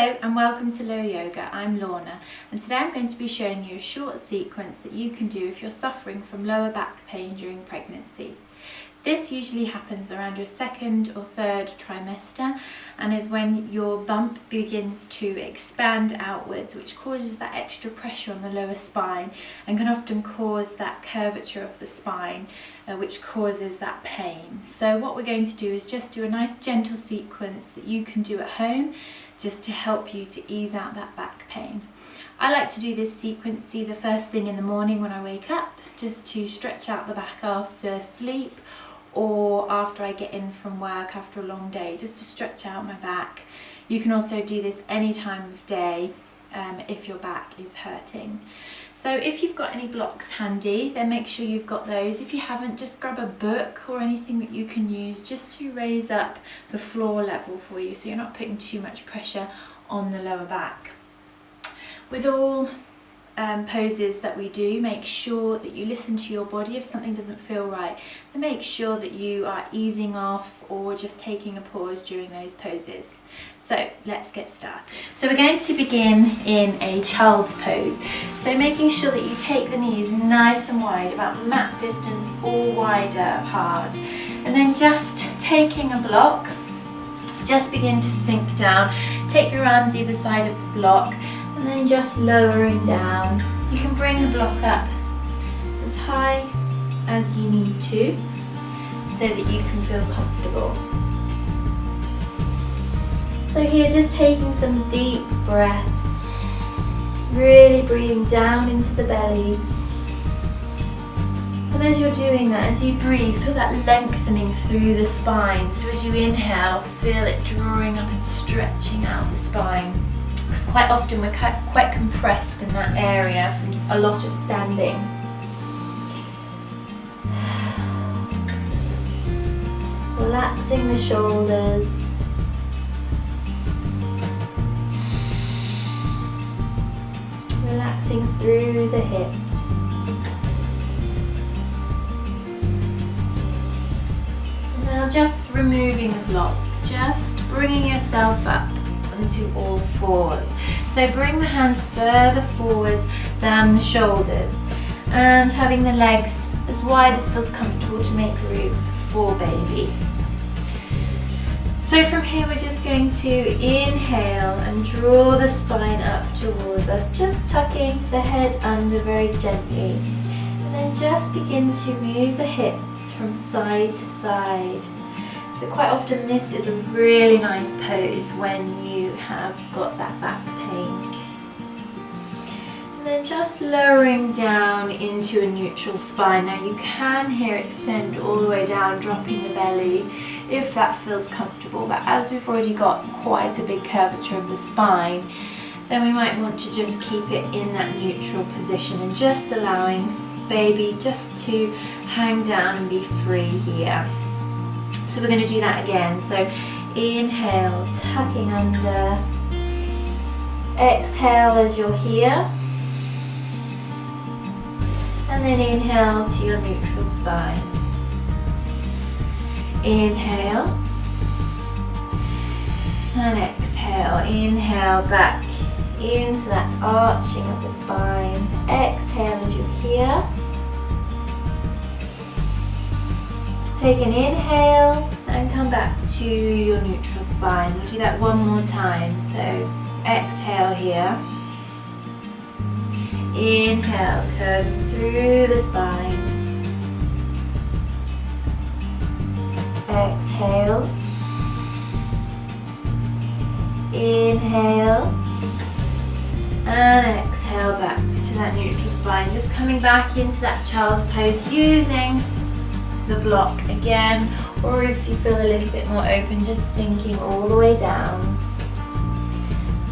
Hello and welcome to Low Yoga. I'm Lorna and today I'm going to be showing you a short sequence that you can do if you're suffering from lower back pain during pregnancy. This usually happens around your second or third trimester and is when your bump begins to expand outwards, which causes that extra pressure on the lower spine and can often cause that curvature of the spine, which causes that pain. So what we're going to do is just do a nice gentle sequence that you can do at home just to help you to ease out that back pain. I like to do this sequence either first thing in the morning when I wake up, just to stretch out the back after sleep, or after I get in from work after a long day, just to stretch out my back. You can also do this any time of day if your back is hurting. So if you've got any blocks handy, then make sure you've got those. If you haven't, just grab a book or anything that you can use just to raise up the floor level for you so you're not putting too much pressure on the lower back. With all poses that we do, make sure that you listen to your body. If something doesn't feel right, then make sure that you are easing off or just taking a pause during those poses. So let's get started. So we're going to begin in a child's pose. So making sure that you take the knees nice and wide, about mat distance or wider apart. And then just taking a block, just begin to sink down. Take your arms either side of the block and then just lowering down. You can bring the block up as high as you need to so that you can feel comfortable. So here, just taking some deep breaths, really breathing down into the belly. And as you're doing that, as you breathe, feel that lengthening through the spine. So as you inhale, feel it drawing up and stretching out the spine. Because quite often we're quite compressed in that area from a lot of standing. Relaxing the shoulders. Relaxing through the hips. And now just removing the block, just bringing yourself up onto all fours. So bring the hands further forwards than the shoulders and having the legs as wide as feels comfortable to make room for baby. So from here we're just going to inhale and draw the spine up towards us, just tucking the head under very gently. And then just begin to move the hips from side to side. So quite often this is a really nice pose when you have got that back pain. And then just lowering down into a neutral spine. Now you can here extend all the way down, dropping the belly if that feels comfortable, but as we've already got quite a big curvature of the spine, then we might want to just keep it in that neutral position and just allowing baby just to hang down and be free here. So we're going to do that again. So inhale, tucking under, exhale as you're here, and then inhale to your neutral spine. Inhale and exhale. Inhale back into that arching of the spine. Exhale as you're here. Take an inhale and come back to your neutral spine. We'll do that one more time. So exhale here. Inhale, curving through the spine. Exhale, inhale, and exhale back to that neutral spine. Just coming back into that child's pose using the block again, or if you feel a little bit more open, just sinking all the way down.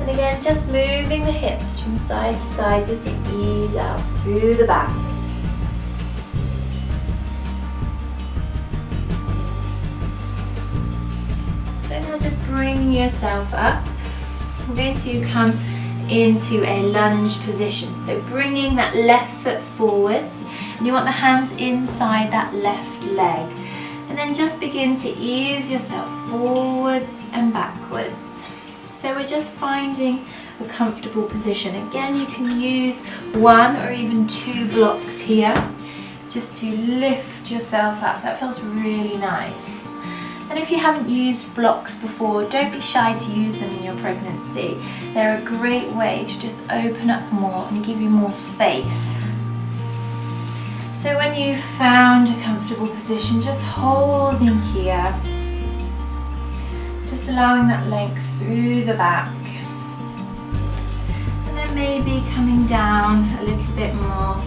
And again, just moving the hips from side to side just to ease out through the back. So now just bringing yourself up, I'm going to come into a lunge position. So bringing that left foot forwards, and you want the hands inside that left leg. And then just begin to ease yourself forwards and backwards. So we're just finding a comfortable position. Again, you can use 1 or even 2 blocks here just to lift yourself up. That feels really nice. And if you haven't used blocks before, don't be shy to use them in your pregnancy. They're a great way to just open up more and give you more space. So when you've found a comfortable position, just holding here, just allowing that length through the back. And then maybe coming down a little bit more,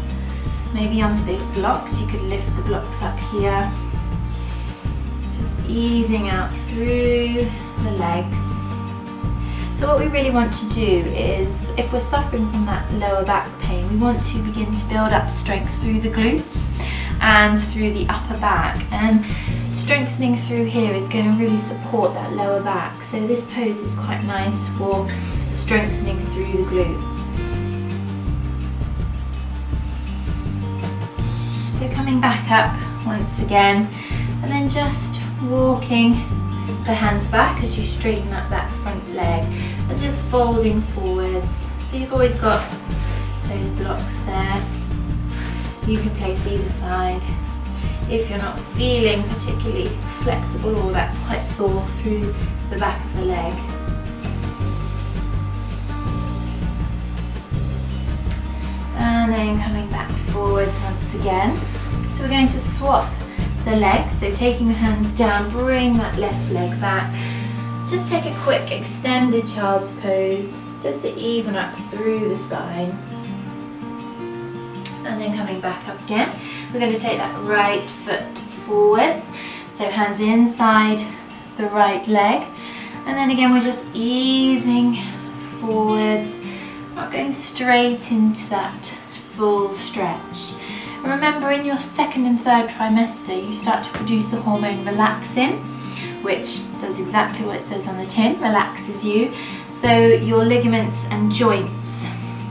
maybe onto those blocks. You could lift the blocks up here. Just easing out through the legs. So what we really want to do is, if we're suffering from that lower back pain, we want to begin to build up strength through the glutes and through the upper back. And strengthening through here is going to really support that lower back. So this pose is quite nice for strengthening through the glutes. So coming back up once again, and then just walking the hands back as you straighten up that front leg and just folding forwards. So you've always got those blocks there. You can place either side. If you're not feeling particularly flexible or that's quite sore through the back of the leg. And then coming back forwards once again. So we're going to swap the legs, so taking the hands down, bring that left leg back. Just take a quick extended child's pose, just to even up through the spine. And then coming back up again, we're going to take that right foot forwards, so hands inside the right leg. And then again, we're just easing forwards, not going straight into that full stretch. Remember, in your 2nd and 3rd trimester, you start to produce the hormone relaxin, which does exactly what it says on the tin, relaxes you. So your ligaments and joints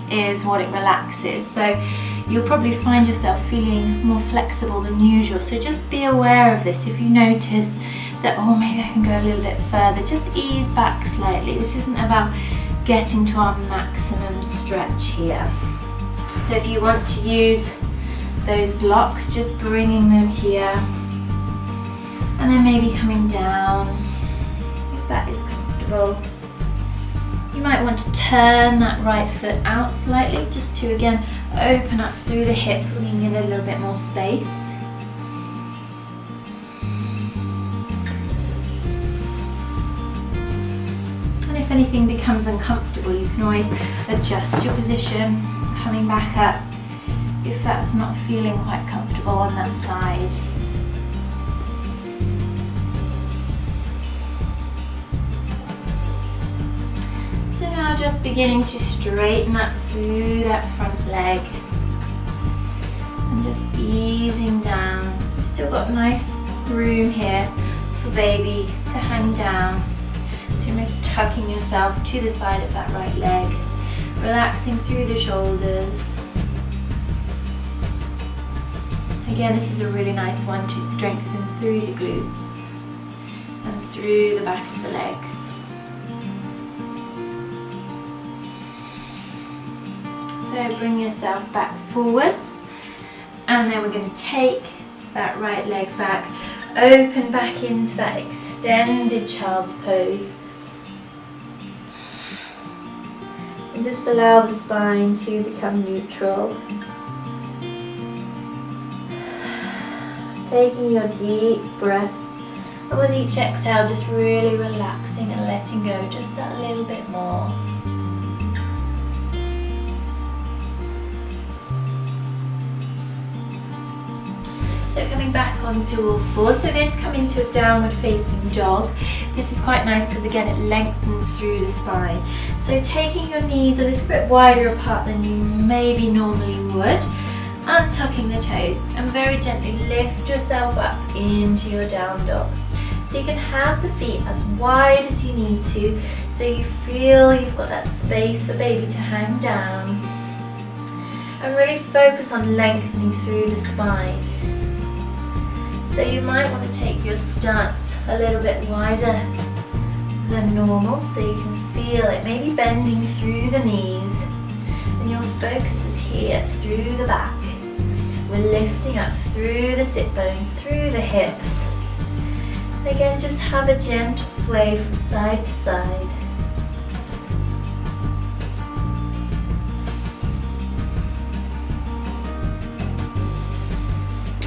is what it relaxes. So you'll probably find yourself feeling more flexible than usual. So just be aware of this. If you notice that, oh, maybe I can go a little bit further, just ease back slightly. This isn't about getting to our maximum stretch here. So if you want to use those blocks, just bringing them here and then maybe coming down if that is comfortable. You might want to turn that right foot out slightly just to again open up through the hip, bringing in a little bit more space. And if anything becomes uncomfortable, you can always adjust your position, coming back up if that's not feeling quite comfortable on that side. So now just beginning to straighten up through that front leg and just easing down. We've still got nice room here for baby to hang down. So you're just tucking yourself to the side of that right leg, relaxing through the shoulders. Again, this is a really nice one to strengthen through the glutes and through the back of the legs. So bring yourself back forwards, and then we're going to take that right leg back, open back into that extended child's pose, and just allow the spine to become neutral. Taking your deep breaths, and with each exhale just really relaxing and letting go just that little bit more. So coming back onto all fours, so we're going to come into a downward facing dog. This is quite nice because again it lengthens through the spine. So taking your knees a little bit wider apart than you maybe normally would, untucking the toes, and very gently lift yourself up into your down dog. So you can have the feet as wide as you need to, so you feel you've got that space for baby to hang down. And really focus on lengthening through the spine. So you might want to take your stance a little bit wider than normal, so you can feel it maybe bending through the knees, and your focus is here through the back. We're lifting up through the sit bones, through the hips. And again, just have a gentle sway from side to side.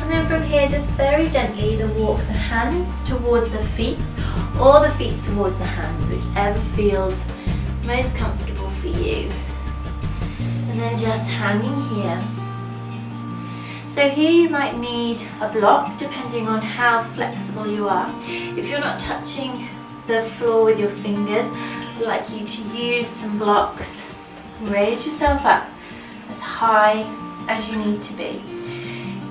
And then from here, just very gently either walk the hands towards the feet or the feet towards the hands, whichever feels most comfortable for you. And then just hanging here. So here you might need a block depending on how flexible you are. If you're not touching the floor with your fingers, I'd like you to use some blocks. Raise yourself up as high as you need to be.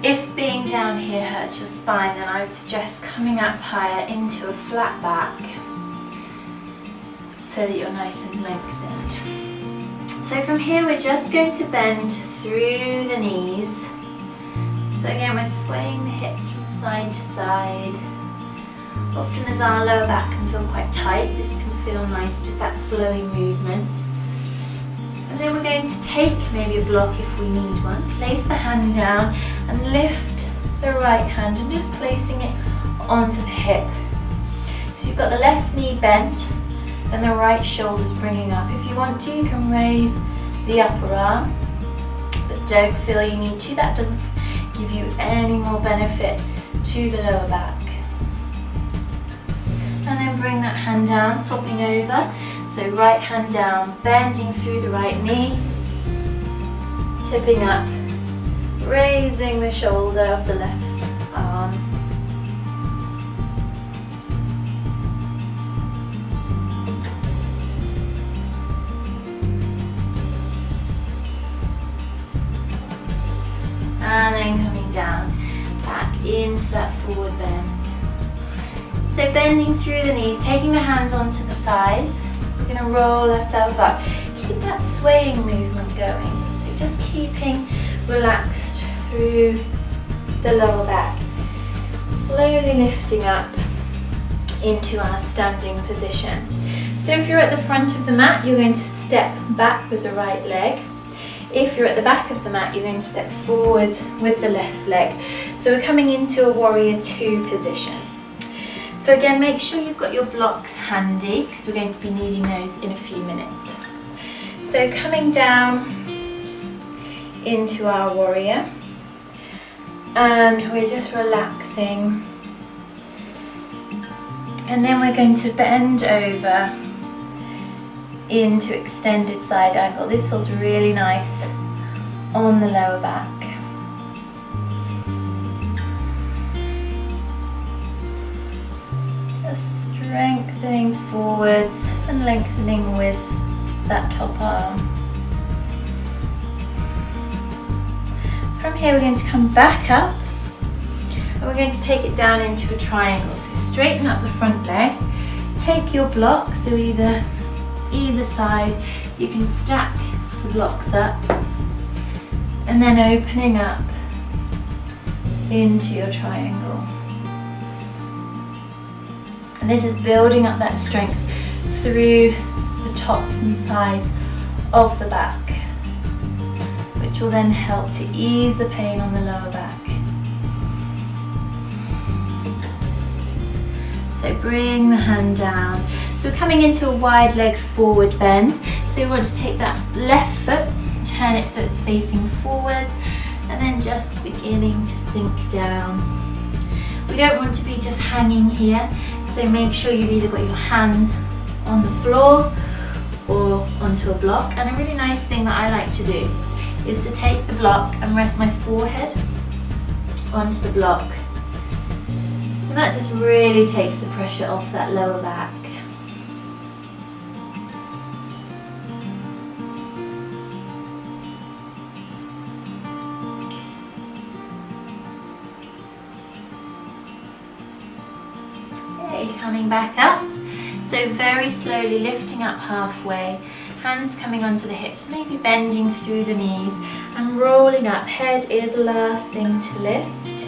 If being down here hurts your spine, then I would suggest coming up higher into a flat back so that you're nice and lengthened. So from here we're just going to bend through the knees. So again, we're swaying the hips from side to side. Often as our lower back can feel quite tight, this can feel nice, just that flowing movement. And then we're going to take maybe a block if we need one, place the hand down and lift the right hand and just placing it onto the hip. So you've got the left knee bent and the right shoulder's bringing up. If you want to, you can raise the upper arm, but don't feel you need to. That doesn't give you any more benefit to the lower back. And then bring that hand down, swapping over. So right hand down, bending through the right knee, tipping up, raising the shoulder of the left arm. And then coming down, back into that forward bend. So bending through the knees, taking the hands onto the thighs. We're going to roll ourselves up. Keep that swaying movement going. Just keeping relaxed through the lower back. Slowly lifting up into our standing position. So if you're at the front of the mat, you're going to step back with the right leg. If you're at the back of the mat, you're going to step forwards with the left leg. So we're coming into a warrior two position. So again, make sure you've got your blocks handy because we're going to be needing those in a few minutes. So coming down into our warrior, and we're just relaxing. And then we're going to bend over into extended side angle. This feels really nice on the lower back. Just strengthening forwards and lengthening with that top arm. From here we're going to come back up and we're going to take it down into a triangle. So straighten up the front leg, take your block, so either side you can stack the blocks up, and then opening up into your triangle. And this is building up that strength through the tops and sides of the back, which will then help to ease the pain on the lower back. So bring the hand down. So we're coming into a wide leg forward bend. So we want to take that left foot, turn it so it's facing forwards, and then just beginning to sink down. We don't want to be just hanging here, so make sure you've either got your hands on the floor or onto a block. And a really nice thing that I like to do is to take the block and rest my forehead onto the block. And that just really takes the pressure off that lower back. Okay, coming back up. So very slowly lifting up halfway, hands coming onto the hips, maybe bending through the knees and rolling up. Head is last thing to lift.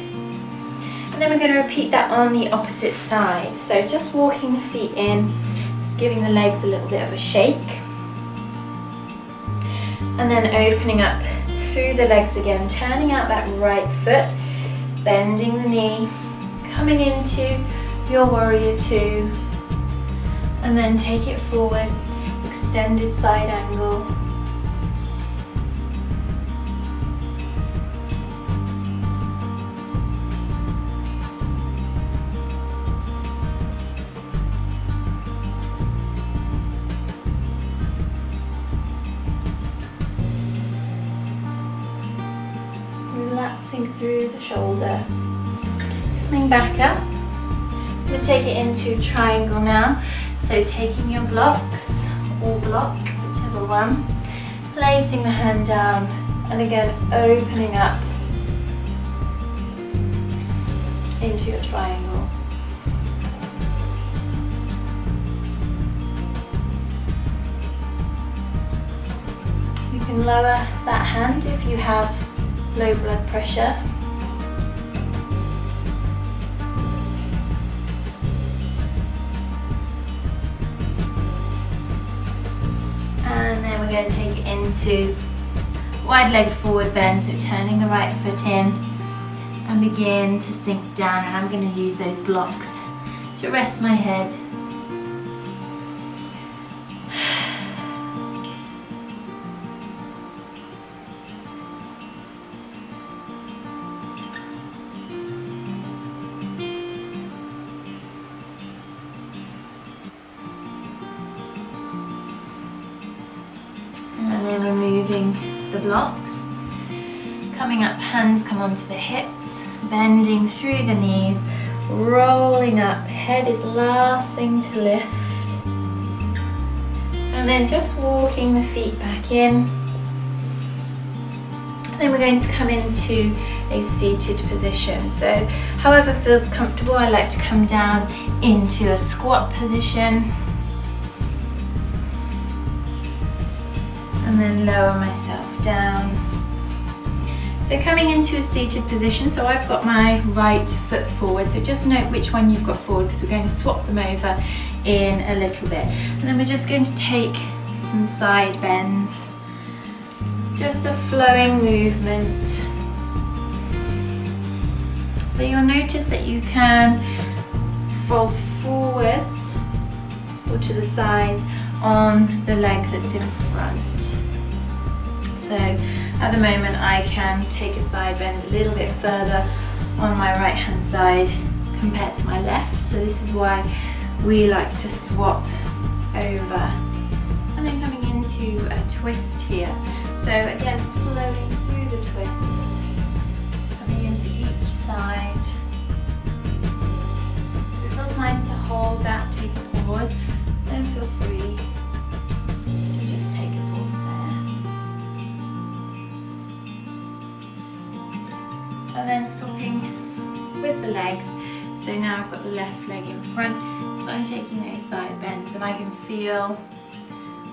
And then we're going to repeat that on the opposite side. So just walking the feet in, just just giving the legs a little bit of a shake. And then opening up through the legs again, turning out that right foot, bending the knee, coming into your warrior two, and then take it forwards, extended side angle. Relaxing through the shoulder. Coming back up. I'm going to take it into triangle now. So taking your blocks, or block, whichever one, placing the hand down, and again opening up into your triangle. You can lower that hand if you have low blood pressure. And then we're going to take it into wide leg forward bend, so turning the right foot in and begin to sink down, and I'm going to use those blocks to rest my head. And then removing the blocks, coming up, hands come onto the hips, bending through the knees, rolling up, head is last thing to lift, and then just walking the feet back in. And then we're going to come into a seated position, so however feels comfortable. I like to come down into a squat position and then lower myself down. So coming into a seated position, so I've got my right foot forward, so just note which one you've got forward because we're going to swap them over in a little bit. And then we're just going to take some side bends, just a flowing movement. So you'll notice that you can fold forwards or to the sides on the leg that's in front. So at the moment I can take a side bend a little bit further on my right hand side compared to my left, so this is why we like to swap over. And then coming into a twist here, so again flowing through the twist, coming into each side. It feels nice to hold that, take a pause, then feel free to just take a pause there. And then swapping with the legs. So now I've got the left leg in front, so I'm taking those side bends and I can feel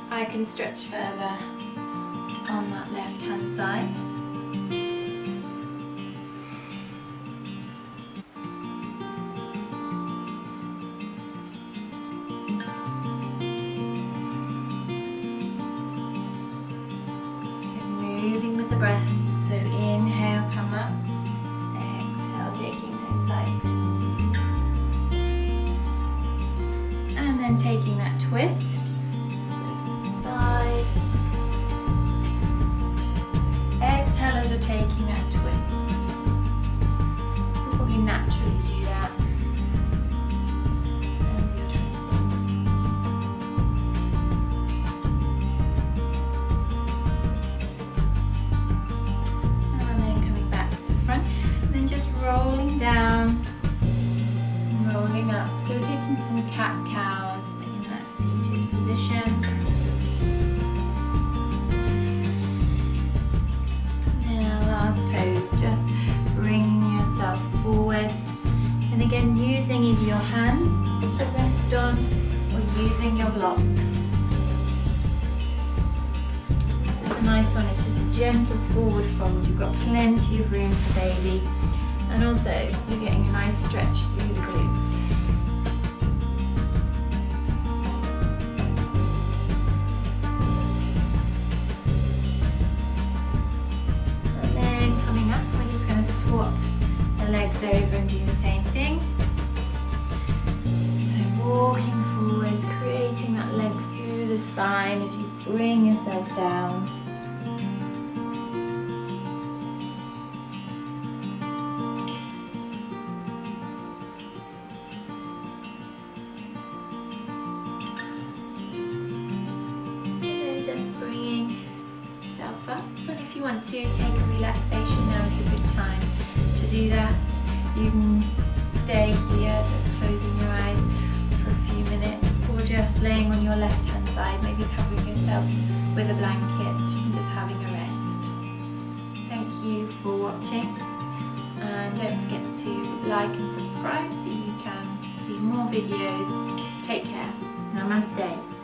I can stretch further on that left hand side. Moving with the breath, so inhale, come up, exhale, taking those side bends, and then taking that twist, side, exhale as you're taking that twist. You'll probably naturally do that as you're twisting. Rolling down, rolling up. So we're taking some cat-cows in that seated position. Now last pose, just bringing yourself forwards. And again, using either your hands to rest on or using your blocks. So this is a nice one, it's just a gentle forward fold. You've got plenty of room for baby. And also, you're getting a nice stretch through the glutes. fine if you bring yourself down. Just bringing yourself up, and if you want to take a relaxation, now is a good time to do that. You can stay here just closing your eyes for a few minutes, or just laying on your left hand side, maybe covering yourself with a blanket and just having a rest. Thank you for watching, and don't forget to like and subscribe so you can see more videos. Take care. Namaste.